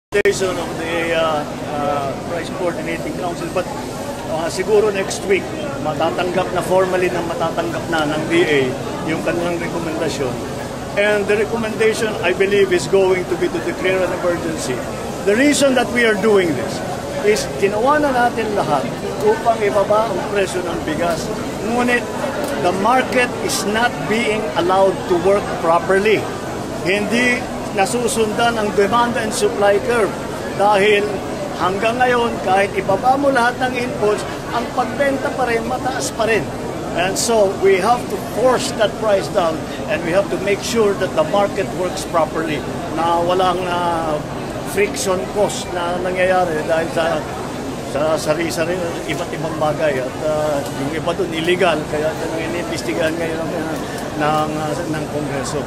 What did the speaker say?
Of the Price Coordinating Council, but siguro next week matatanggap na formally ng DA yung kanilang rekomendasyon. And the recommendation, I believe, is going to be to declare an emergency. The reason that we are doing this is ginawa na natin lahat upang ibaba ang presyo ng bigas. Ngunit the market is not being allowed to work properly. Hindi nasusundan ang demand and supply curve dahil hanggang ngayon kahit ibaba mo lahat ng inputs, ang pagbenta pa rin mataas pa rin. And so we have to force that price down and we have to make sure that the market works properly, na walang friction cost na nangyayari dahil sa sari-sari iba't ibang bagay at yung iba doon illegal, kaya iniimbestigahan ngayon ng Kongreso.